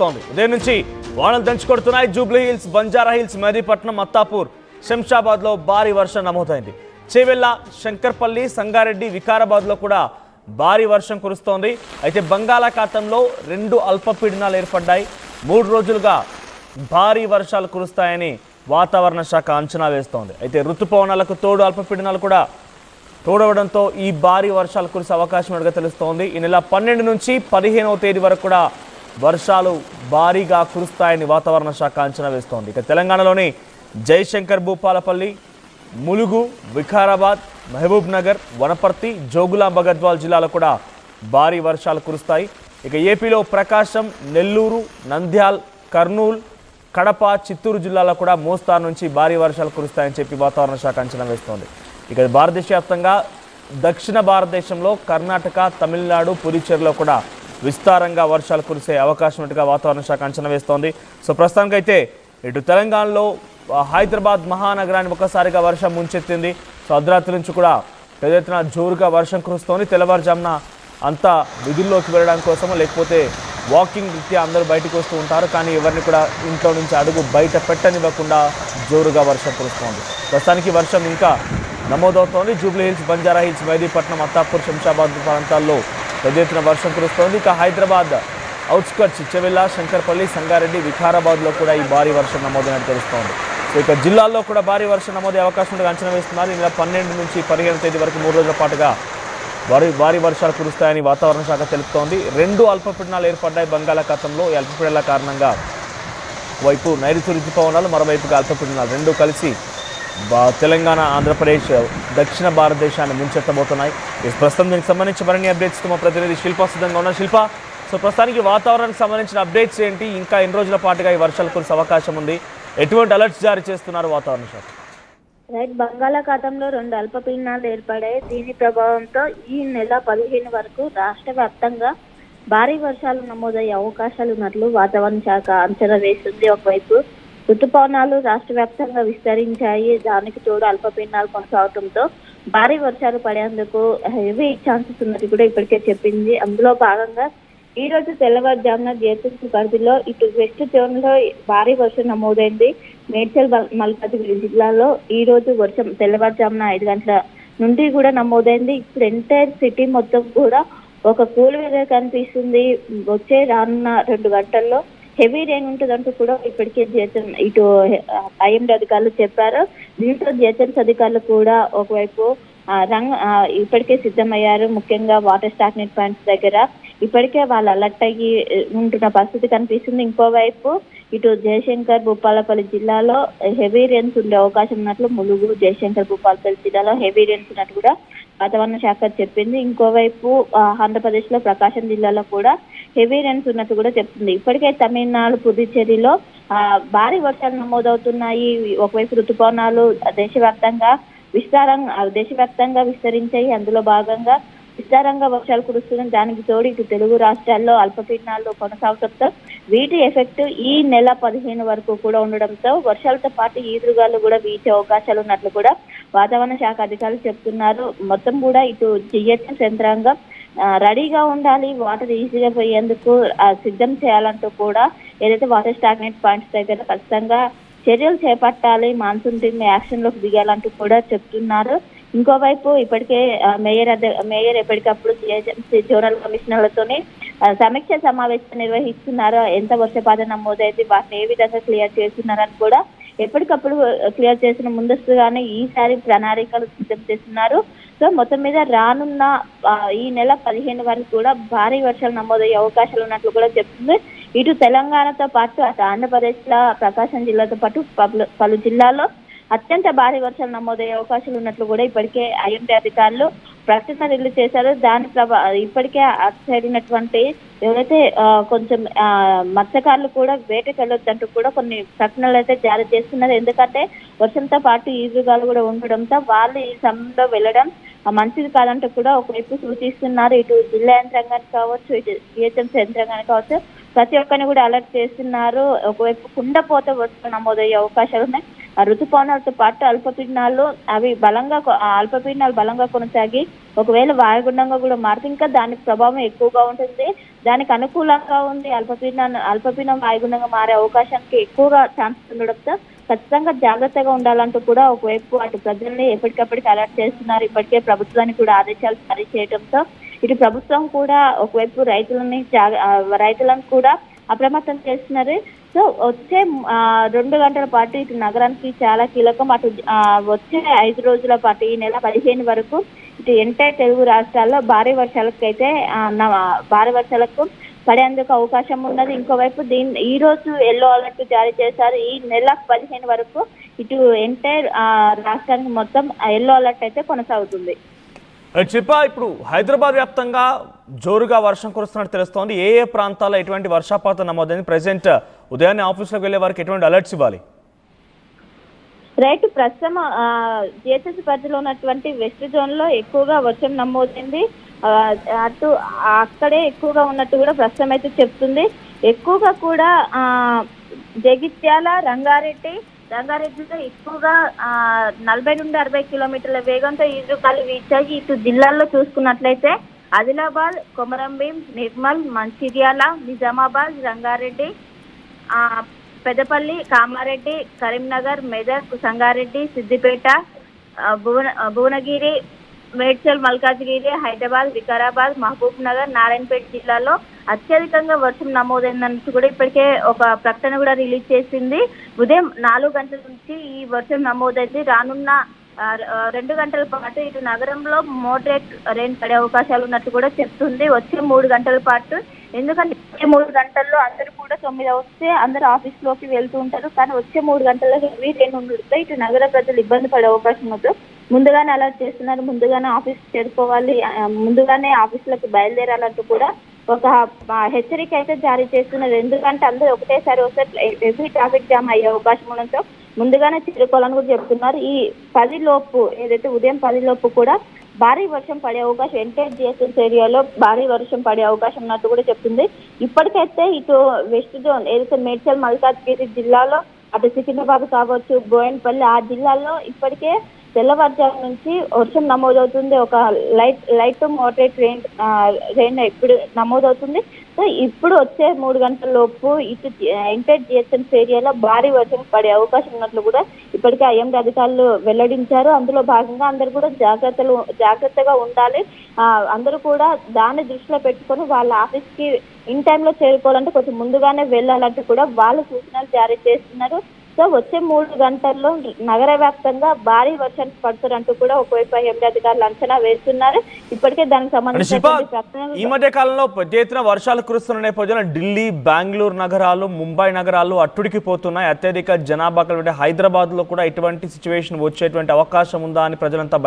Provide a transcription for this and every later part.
ఉదయం నుంచి వానలు దంచుకొడుతున్నాయి. జూబ్లీ హిల్స్, బంజారా హిల్స్, మెహదీపట్నం, అత్తాపూర్, శంషాబాద్ లో భారీ వర్షం నమోదైంది. చేవెళ్ల, శంకర్పల్లి, సంగారెడ్డి, వికారాబాద్ లో కూడా భారీ వర్షం కురుస్తోంది. అయితే బంగాళాఖాతంలో 2 అల్పపీడనాలు ఏర్పడ్డాయి. 3 రోజులుగా భారీ వర్షాలు కురుస్తాయని వాతావరణ శాఖ అంచనా వేస్తోంది. అయితే ఋతుపవనాలకు తోడు అల్పపీడనాలు కూడా తోడవడంతో ఈ భారీ వర్షాలు కురిసే అవకాశం ఉన్నట్టుగా తెలుస్తోంది. ఈ నెల 12 నుంచి 15వ తేదీ వరకు కూడా వర్షాలు భారీగా కురుస్తాయని వాతావరణ శాఖ అంచనా వేస్తోంది. ఇక తెలంగాణలోని జయశంకర్, భూపాలపల్లి, ములుగు, వికారాబాద్, మహబూబ్ నగర్, వనపర్తి, జోగులాంబ, గద్వాల్ జిల్లాలో కూడా భారీ వర్షాలు కురుస్తాయి. ఇక ఏపీలో ప్రకాశం, నెల్లూరు, నంద్యాల్, కర్నూలు, కడప, చిత్తూరు జిల్లాలో కూడా మోస్తారు నుంచి భారీ వర్షాలు కురుస్తాయని చెప్పి వాతావరణ శాఖ అంచనా వేస్తోంది. ఇక భారతదేశ వ్యాప్తంగా దక్షిణ భారతదేశంలో కర్ణాటక, తమిళనాడు, పుదుచ్చేరిలో కూడా విస్తారంగా వర్షాలు కురిసే అవకాశం ఉన్నట్టుగా వాతావరణ శాఖ అంచనా వేస్తోంది. సో ప్రస్తుతానికైతే ఇటు తెలంగాణలో హైదరాబాద్ మహానగరాన్ని ఒకసారిగా వర్షం ముంచెత్తింది. సో అర్ధరాత్రి నుంచి కూడా పెద్ద ఎత్తున జోరుగా వర్షం కురుస్తోంది. తెల్లవారుజామున అంతా విధుల్లోకి వెళ్ళడం కోసమో లేకపోతే వాకింగ్ రీత్యా అందరూ బయటకు వస్తూ ఉంటారు. కానీ ఎవరిని కూడా ఇంట్లో నుంచి అడుగు బయట పెట్టనివ్వకుండా జోరుగా వర్షం కురుస్తోంది. ప్రస్తుతానికి వర్షం ఇంకా నమోదవుతోంది. జూబ్లీ హిల్స్, బంజారా హిల్స్, మెహదీపట్నం, అత్తాపూర్, శంషాబాద్ ప్రాంతాల్లో పెద్ద ఎత్తున వర్షం కురుస్తోంది. ఇక హైదరాబాద్ అవుట్స్కట్స్, చెవెళ్ల, శంకర్పల్లి, సంగారెడ్డి, వికారాబాద్లో కూడా ఈ భారీ వర్షం నమోదైనట్టు తెలుస్తోంది. సో ఇక జిల్లాల్లో కూడా భారీ వర్షం నమోదే అవకాశం ఉందని అంచనా వేస్తున్నారు. ఈ నెల 12 నుంచి 15వ తేదీ వరకు 3 రోజుల పాటుగా భారీ వర్షాలు కురుస్తాయని వాతావరణ శాఖ తెలుపుతోంది. 2 అల్పపీడనాలు ఏర్పడ్డాయి బంగాళాఖాతంలో. ఈ అల్పపీడనాల కారణంగా వైపు నైరుతి ఋతుపవనాలు, మరోవైపుగా అల్పపీడనాలు 2 కలిసి తెలంగాణ, ఆంధ్రప్రదేశ్, దక్షిణ భారతదేశాన్ని ముంచెత్తబోతున్నాయి. ప్రస్తుతం దీనికి సంబంధించి మరిన్ని అప్డేట్స్ మా ప్రతినిధి శిల్ప సిద్ధంగా ఉన్న. శిల్ప, సో ప్రస్తుతానికి వాతావరణానికి సంబంధించిన అప్డేట్స్ ఏంటి? ఇంకా ఎన్ని రోజుల పాటుగా ఈ వర్షాలు కురిసే అవకాశం ఉంది? ఎటువంటి అలర్ట్స్ జారీ చేస్తున్నారు వాతావరణ శాఖ? రైట్, బంగాళాఖాతంలో 2 అల్పపీడనాలు ఏర్పడాయి. దీని ప్రభావంతో ఈ నెల 15 వరకు రాష్ట్ర వ్యాప్తంగా భారీ వర్షాలు నమోదయ్యే అవకాశాలు ఉన్నట్లు వాతావరణ శాఖ అంచనా వేస్తుంది. ఒకవైపు ఋతుపవనాలు రాష్ట్ర వ్యాప్తంగా విస్తరించాయి. దానికి తోడు అల్పపీడనాలు కొనసాగడంతో భారీ వర్షాలు పడేందుకు హెవీ ఛాన్సెస్ ఉన్నట్టు కూడా ఇప్పటికే చెప్పింది. అందులో భాగంగా ఈ రోజు తెల్లవారుజామున జిహెచ్ఎంసీ పరిధిలో ఇటు వెస్ట్ జోన్ లో భారీ వర్షం నమోదైంది. మేడ్చల్, మల్కాజ్గిరి జిల్లాలో ఈ రోజు వర్షం తెల్లవారుజామున 5 గంటల నుండి కూడా నమోదైంది. ఇప్పుడు ఎంటైర్ సిటీ మొత్తం కూడా ఒక కూల్ వెదర్ కనిపిస్తుంది. వచ్చే రానున్న 2 గంటల్లో హెవీ రెయిన్ ఉంటుందంటూ కూడా ఇప్పటికే జిహెచ్ఎం ఇటు ఐఎండీ అధికారులు చెప్పారు. దీంతో జిహెచ్ఎంసీ అధికారులు కూడా ఒకవైపు ఇప్పటికే సిద్ధమయ్యారు. ముఖ్యంగా వాటర్ స్టాగ్నెట్ పాయింట్స్ దగ్గర ఇప్పటికే వాళ్ళు అలర్ట్ అయ్యి ఉంటున్న పరిస్థితి కనిపిస్తుంది. ఇంకోవైపు ఇటు జయశంకర్, భూపాలపల్లి జిల్లాలో హెవీ రెయిన్స్ ఉండే అవకాశం ఉన్నట్లు, ములుగు, జయశంకర్, భూపాలపల్లి జిల్లాలో హెవీ రెయిన్స్ ఉన్నట్టు కూడా వాతావరణ శాఖ చెప్పింది. ఇంకోవైపు ఆంధ్రప్రదేశ్ లో ప్రకాశం జిల్లాలో కూడా హెవీ రెయిన్స్ ఉన్నట్టు కూడా చెప్తుంది. ఇప్పటికే తమిళనాడు, పుదుచ్చేరిలో భారీ వర్షాలు నమోదవుతున్నాయి. ఒకవైపు ఋతుపవనాలు దేశవ్యాప్తంగా విస్తరించాయి. అందులో భాగంగా విస్తారంగా వర్షాలు కురుస్తున్నాయి. దానికి తోడు ఇటు తెలుగు రాష్ట్రాల్లో అల్పపీడనాలు కొనసాగడంతో వీటి ఎఫెక్ట్ ఈ నెల 15 వరకు కూడా ఉండడంతో వర్షాలతో పాటు ఈదురుగాలు కూడా వీచే అవకాశాలు ఉన్నట్లు కూడా వాతావరణ శాఖ అధికారులు చెప్తున్నారు. మొత్తం కూడా ఇటు జిహెచ్ఎంసీ యంత్రాంగం రెడీగా ఉండాలి. వాటర్ ఈజీగా పోయేందుకు సిద్ధం చేయాలంటూ కూడా ఏదైతే వాటర్ స్టాగ్నెట్ పాయింట్స్ దగ్గర ఖచ్చితంగా చర్యలు చేపట్టాలి, మాన్సూన్ టీమ్ యాక్షన్ లోకి దిగాలంటూ కూడా చెప్తున్నారు. ఇంకోవైపు ఇప్పటికే మేయర్ ఎప్పటికప్పుడు జిహెచ్ఎంసీ జోనల్ కమిషనర్లతోనే సమీక్ష సమావేశం నిర్వహిస్తున్నారు. ఎంత వర్షపాతం నమోదైతే వాటిని ఏ విధంగా క్లియర్ చేస్తున్నారని కూడా ఎప్పటికప్పుడు క్లియర్ చేసిన ముందస్తుగానే ఈసారి ప్రణాళికలు సిద్ధం చేస్తున్నారు. సో మొత్తం మీద రానున్న ఈ నెల 15 వరకు కూడా భారీ వర్షాలు నమోదయ్యే అవకాశాలు ఉన్నట్లు కూడా చెప్తుంది. ఇటు తెలంగాణతో పాటు అటు ఆంధ్రప్రదేశ్ లో ప్రకాశం జిల్లాతో పాటు పలు జిల్లాల్లో అత్యంత భారీ వర్షాలు నమోదయ్యే అవకాశాలు ఉన్నట్లు కూడా ఇప్పటికే ఐఎండీ అధికారులు ప్రకటన రిలీజ్ చేశారు. దాని ఇప్పటికే అటు సైడ్ ఉన్నటువంటి ఎవరైతే కొంచెం మత్స్యకారులు కూడా వేటకి వెళ్ళొద్దంటూ కూడా కొన్ని ప్రకటనలు అయితే జారీ చేస్తున్నారు. ఎందుకంటే వర్షంతో పాటు ఈదురుగాలు కూడా ఉండడంతో వాళ్ళు ఈ సమయంలో వెళ్ళడం మంచిది కాదంటూ కూడా ఒకవైపు సూచిస్తున్నారు. ఇటు జిల్లా యంత్రాంగానికి కావచ్చు, ఇటు జిహెచ్ఎంసీ యంత్రాంగానికి కావచ్చు, ప్రతి ఒక్కరిని కూడా అలర్ట్ చేస్తున్నారు. ఒకవైపు కుండపోత వర్షాలు నమోదయ్యే అవకాశాలు ఉన్నాయి. ఋతుపవనాలతో పాటు అల్పపీడనాలు అవి అల్పపీడనాలు బలంగా కొనసాగి ఒకవేళ వాయుగుండంగా కూడా మారితే ఇంకా దానికి ప్రభావం ఎక్కువగా ఉంటుంది. దానికి అనుకూలంగా ఉంది అల్పపీడనం వాయుగుండంగా మారే అవకాశానికి ఎక్కువగా ఛాన్సెస్ ఉండడంతో ఖచ్చితంగా జాగ్రత్తగా ఉండాలంటూ కూడా ఒకవైపు అటు ప్రజల్ని ఎప్పటికప్పటికి అలర్ట్ చేస్తున్నారు. ఇప్పటికే ప్రభుత్వానికి కూడా ఆదేశాలు జారీ చేయడంతో ఇటు ప్రభుత్వం కూడా ఒకవైపు రైతులను కూడా అప్రమత్తం చేస్తున్నారు. సో వచ్చే 2 గంటల పాటు ఇటు నగరానికి చాలా కీలకం. అటు వచ్చే 5 రోజుల పాటు ఈ నెల 15 వరకు ఇటు ఎంటైర్ తెలుగు రాష్ట్రాల్లో భారీ వర్షాలకు పడేందుకు అవకాశం ఉన్నది. ఇంకోవైపు ఈ రోజు ఎల్లో అలర్ట్ జారీ చేశారు. ఈ నెల 15 వరకు ఇటు ఎంటైర్ రాష్ట్రానికి మొత్తం ఎల్లో అలర్ట్ అయితే కొనసాగుతుంది. చిప్పా, ఇప్పుడు హైదరాబాద్ వ్యాప్తంగా జోరుగా వర్షం కురుస్తున్నట్టు తెలుస్తోంది. ఏ ఏ ప్రాంతాల్లో ఎటువంటి వర్షపాతం నమోదైంది? ప్రెసెంట్ ఉదయాన్నే ఆఫీస్లోకి వెళ్ళే వారికి ఎటువంటి అలర్ట్స్ ఇవ్వాలి? రైట్, ప్రస్తుతం జిహెచ్ఎంసీ పరిధిలో ఉన్నటువంటి వెస్ట్ జోన్ లో ఎక్కువగా వర్షం నమోదైంది. అటు అక్కడే ఎక్కువగా ఉన్నట్టు కూడా ప్రస్తుతం అయితే చెప్తుంది. ఎక్కువగా కూడా జగిత్యాల, రంగారెడ్డిలో ఎక్కువగా 40 నుండి 60 కిలోమీటర్ల వేగంతో ఈదురుగాలు వీచాయి. ఇటు జిల్లాల్లో చూసుకున్నట్లయితే ఆదిలాబాద్, కొమరంభీం, నిర్మల్, మంచిర్యాల, నిజామాబాద్, రంగారెడ్డి, పెద్దపల్లి, కామారెడ్డి, కరీంనగర్, మెదక్, సంగారెడ్డి, సిద్దిపేట, భువనగిరి, మేడ్చల్, మల్కాజ్గిరి, హైదరాబాద్, వికారాబాద్, మహబూబ్ నగర్, నారాయణపేట జిల్లాలో అత్యధికంగా వర్షం నమోదైందని కూడా ఇప్పటికే ఒక ప్రకటన కూడా రిలీజ్ చేసింది. ఉదయం 4 గంటల నుంచి ఈ వర్షం నమోదైంది. రానున్న 2 గంటల పాటు ఇటు నగరంలో మోడరేట్ రెయిన్ పడే అవకాశాలు ఉన్నట్టు కూడా చెప్తుంది. వచ్చే 3 గంటల పాటు, ఎందుకంటే వచ్చే 3 గంటల్లో అందరూ కూడా 9 వస్తే అందరూ ఆఫీస్ లోకి వెళ్తూ ఉంటారు. కానీ వచ్చే 3 గంటల్లో హెవీ రెయిన్ ఉండడంతో ఇటు నగర ప్రజలు ఇబ్బంది పడే అవకాశం ఉంది. ముందుగానే అలర్ట్ చేస్తున్నారు. ముందుగానే ఆఫీస్ చేరుకోవాలి, ముందుగానే ఆఫీసులకు బయలుదేరాలంటూ కూడా ఒక హెచ్చరిక అయితే జారీ చేస్తున్నారు. ఎందుకంటే అందరూ ఒకటేసారి వస్తే హెవీ ట్రాఫిక్ జామ్ అయ్యే అవకాశం ఉండడంతో ముందుగానే చేరుకోవాలని కూడా చెప్తున్నారు. ఈ 10 లోపు, ఏదైతే ఉదయం 10 లోపు కూడా భారీ వర్షం పడే అవకాశం, ఎంటైర్ జిహెచ్ఎంసీ ఏరియాలో భారీ వర్షం పడే అవకాశం ఉన్నట్టు కూడా చెప్తుంది. ఇప్పటికైతే ఇటు వెస్ట్ జోన్, ఏదైతే మేడ్చల్, మల్కాజ్గిరి జిల్లాలో, అటు సికింద్రాబాద్ కావచ్చు, బోయన్పల్లి, ఆ జిల్లాల్లో ఇప్పటికే తెల్లవారుజాము నుంచి వర్షం నమోదవుతుంది. ఒక లైట్ టు మోడరేట్ రెయిన్ ఇప్పుడు నమోదవుతుంది. సో ఇప్పుడు వచ్చే 3 గంటల లోపు ఇటు ఎంటైర్ జిహెచ్ఎంసీ ఏరియాలో భారీ వర్షం పడే అవకాశం ఉన్నట్లు కూడా ఇప్పటికే ఐఎండీ అధికారులు వెల్లడించారు. అందులో భాగంగా అందరూ కూడా జాగ్రత్తగా ఉండాలి. అందరూ కూడా దాన్ని దృష్టిలో పెట్టుకొని వాళ్ళ ఆఫీస్ కి ఇన్ టైంలో చేరుకోవాలంటే కొంచెం ముందుగానే వెళ్ళాలంటూ కూడా వాళ్ళు సూచనలు జారీ చేస్తున్నారు. సో వచ్చే 3 గంటల్లో నగర వ్యాప్తంగా భారీ వర్షం పడుతారంటూ కూడా ఒకవైపు ఐఎండీ అధికారులు అంచనా వేస్తున్నారు. ఇప్పటికే దానికి సంబంధించిన ఈ మధ్య కాలంలో పెద్ద ఎత్తున వర్షాలు కురుస్తున్న నేపథ్యంలో ఢిల్లీ, బెంగళూరు నగరాలు, ముంబై నగరాలు అట్టుడికిపోతున్నాయి. అత్యధిక జనాభా కలిగిన హైదరాబాద్ లో కూడా ఇటువంటి సిచ్యువేషన్ వచ్చేటువంటి అవకాశం ఉందా అని ప్రజలంతా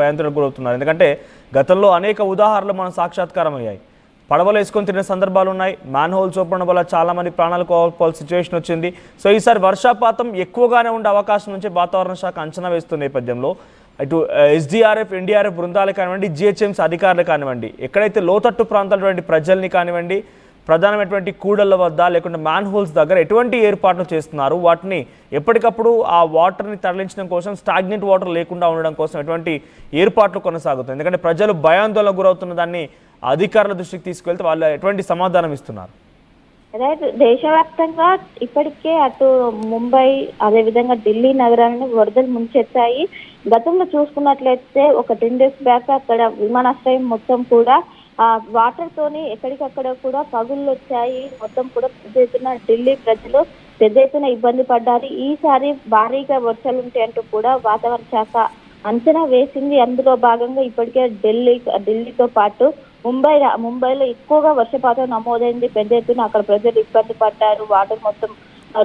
భయాందోళనకు గురవుతున్నారు. ఎందుకంటే గతంలో అనేక ఉదాహరణలు మనం సాక్షాత్కారం అయ్యాయి. పడవలు వేసుకొని తిరిగిన సందర్భాలు ఉన్నాయి. మ్యాన్ హోల్స్ ఓపెన్ వల్ల చాలా మంది ప్రాణాలు కోల్పోవాల్సిన సిచ్యువేషన్ వచ్చింది. సో ఈసారి వర్షపాతం ఎక్కువగానే ఉండే అవకాశం నుంచి వాతావరణ శాఖ అంచనా వేస్తున్న నేపథ్యంలో ఇటు ఎస్డీఆర్ఎఫ్, ఎన్డీఆర్ఎఫ్ బృందాలు కానివ్వండి, జిహెచ్ఎంసీ అధికారులు కానివ్వండి, ఎక్కడైతే లోతట్టు ప్రాంతాలటువంటి ప్రజల్ని కానివ్వండి, ప్రధానమైనటువంటి కూడళ్ల వద్ద లేకుంటే మ్యాన్ హోల్స్ దగ్గర ఎటువంటి ఏర్పాట్లు చేస్తున్నారు, వాటిని ఎప్పటికప్పుడు ఆ వాటర్ని తరలించడం కోసం, స్టాగ్నెంట్ వాటర్ లేకుండా ఉండడం కోసం ఎటువంటి ఏర్పాట్లు కొనసాగుతాయి? ఎందుకంటే ప్రజలు భయాందోళనకు గురవుతున్న దాన్ని అధికారుల దృష్టికి తీసుకెళ్తే వాళ్ళు ఎటువంటి సమాధానం ఇస్తున్నారు? రైట్, దేశవ్యాప్తంగా ఇప్పటికే అటు ముంబై, అదేవిధంగా ఢిల్లీ నగరాన్ని వరదలు ముంచెత్తాయి. గతంలో చూసుకున్నట్లయితే ఒక 10 days బ్యాక్ అక్కడ విమానాశ్రయం మొత్తం కూడా వాటర్ తోని ఎక్కడికక్కడ కూడా పగుళ్ళు వచ్చాయి. మొత్తం కూడా పెద్ద ఎత్తున ఢిల్లీ ప్రజలు పెద్ద ఎత్తున ఇబ్బంది పడ్డారు. ఈసారి భారీగా వర్షాలు ఉంటాయంటూ కూడా వాతావరణ శాఖ అంచనా వేసింది. అందులో భాగంగా ఇప్పటికే ఢిల్లీతో పాటు ముంబైలో ఎక్కువగా వర్షపాతం నమోదైంది. పెద్ద ఎత్తున అక్కడ ప్రజలు ఇబ్బంది పడ్డారు. వాటర్ మొత్తం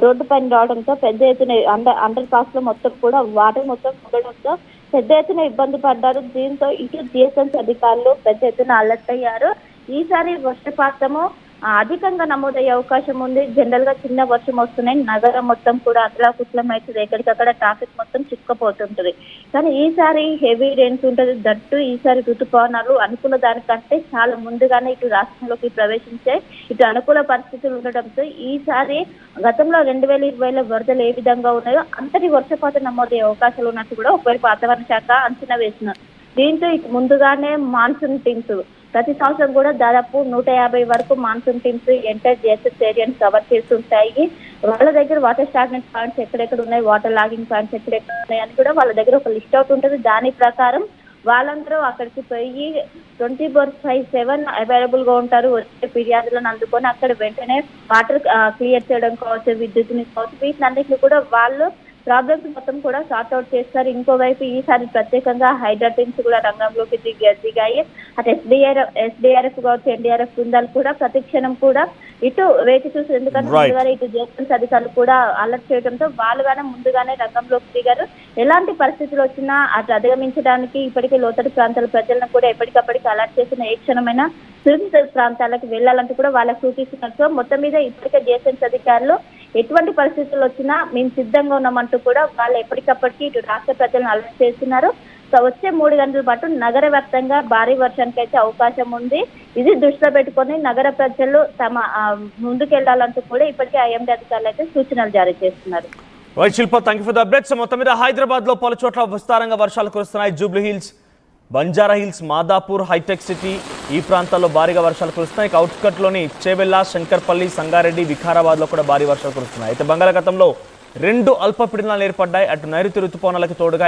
రోడ్డు పైన రావడంతో పెద్ద ఎత్తున అండర్ పాస్ లో మొత్తం కూడా వాటర్ మొత్తం ఉండడంతో పెద్ద ఎత్తున ఇబ్బంది పడ్డారు. దీంతో ఇటు జిహెచ్ఎంసీ అధికారులు పెద్ద ఎత్తున అలర్ట్ అయ్యారు. ఈసారి వర్షపాతము అధికంగా నమోదయ్యే అవకాశం ఉంది. జనరల్ గా చిన్న వర్షం వస్తున్నాయి, నగరం మొత్తం కూడా అతలాకుతలం అవుతుంది, ఎక్కడికక్కడ ట్రాఫిక్ మొత్తం చిక్కుపోతుంటది. కానీ ఈసారి హెవీ రెయిన్స్ ఉంటుంది. దట్టు ఈసారి ఋతుపవనాలు అనుకున్న దానికంటే చాలా ముందుగానే ఇటు రాష్ట్రంలోకి ప్రవేశించాయి. ఇటు అనుకూల పరిస్థితులు ఉండడంతో ఈసారి గతంలో 2020లో వరదలు ఏ విధంగా ఉన్నాయో అంతటి వర్షపాతం నమోదయ్యే అవకాశాలు ఉన్నట్టు కూడా ఒకవైపు వాతావరణ శాఖ అంచనా వేస్తున్నారు. దీంతో ఇటు ముందుగానే మాన్సూన్ టీమ్స్ ప్రతి సంవత్సరం కూడా దాదాపు 150 వరకు మాన్సూన్ టీమ్స్ ఎంటర్ జేఎస్ఎస్ ఏరియాని కవర్ చేస్తుంటాయి. వాళ్ళ దగ్గర వాటర్ స్టాగ్నెంట్ పాయింట్స్ ఎక్కడెక్కడ ఉన్నాయి, వాటర్ లాగింగ్ పాయింట్స్ ఎక్కడెక్కడ ఉన్నాయి అని కూడా వాళ్ళ దగ్గర ఒక లిస్ట్ అవుట్ ఉంటుంది. దాని ప్రకారం వాళ్ళందరూ అక్కడికి పోయి 24/7 అవైలబుల్ గా ఉంటారు. వచ్చే ఫిర్యాదులను అందుకొని అక్కడ వెంటనే వాటర్ క్లియర్ చేయడం కావచ్చు, విద్యుత్ని కావచ్చు, వీటినన్నింటినీ కూడా వాళ్ళు ప్రాబ్లమ్స్ మొత్తం కూడా సార్ట్ అవుట్ చేస్తారు. ఇంకోవైపు ఈసారి ప్రత్యేకంగా హైడ్రా టీమ్స్ కూడా రంగంలోకి దిగాయి. అటు ఎస్డీఆర్ఎఫ్ కావచ్చు, ఎన్డీఆర్ఎఫ్ బృందాలు కూడా ప్రతి క్షణం కూడా ఇటు వేచి చూసి, ఎందుకంటే ముందుగానే ఇటు జిహెచ్ఎంసీ అధికారులు కూడా అలర్ట్ చేయడంతో వాళ్ళుగానే ముందుగానే రంగంలోకి దిగారు. ఎలాంటి పరిస్థితులు వచ్చినా అటు అధిగమించడానికి ఇప్పటికే లోతట్టు ప్రాంతాల ప్రజలను కూడా ఎప్పటికప్పటికి అలర్ట్ చేసిన ఏ క్షణమైనా సురక్షిత ప్రాంతాలకు వెళ్లాలంటూ కూడా వాళ్ళకు సూచిస్తున్నారు. సో మొత్తం మీద ఇప్పటికే జిహెచ్ఎంసీ అధికారులు ఎటువంటి పరిస్థితులు వచ్చినా మేము సిద్ధంగా ఉన్నామంటూ కూడా వాళ్ళు ఎప్పటికప్పటికి ఇటు రాష్ట్ర ప్రజలను అలర్ట్ చేస్తున్నారు. సో వచ్చే 3 గంటల పాటు నగర వ్యాప్తంగా భారీ వర్షానికి అయితే అవకాశం ఉంది. ఇది దృష్టిలో పెట్టుకొని నగర ప్రజలు తమ ముందుకెళ్లాలంటూ కూడా ఇప్పటికే ఐఎండీ అధికారులు అయితే సూచనలు జారీ చేస్తున్నారు. Right Shilpa, thank you for the updates. మొత్తం మీద హైదరాబాద్ లో పలు చోట్ల విస్తారంగా వర్షాలు కురుస్తున్నాయి. జూబ్లీ హిల్స్, బంజారా హిల్స్, మాదాపూర్, హైటెక్ సిటీ ఈ ప్రాంతాల్లో భారీగా వర్షాలు కురుస్తున్నాయి. అవుట్స్కట్లోని చేవెళ్ళ, శంకర్పల్లి, సంగారెడ్డి, వికారాబాద్ లో కూడా భారీ వర్షాలు కురుస్తున్నాయి. అయితే బంగాళాఖాతంలో 2 అల్పపీడనాలు ఏర్పడ్డాయి. అటు నైరుతి రుతుపవనాలకు తోడుగా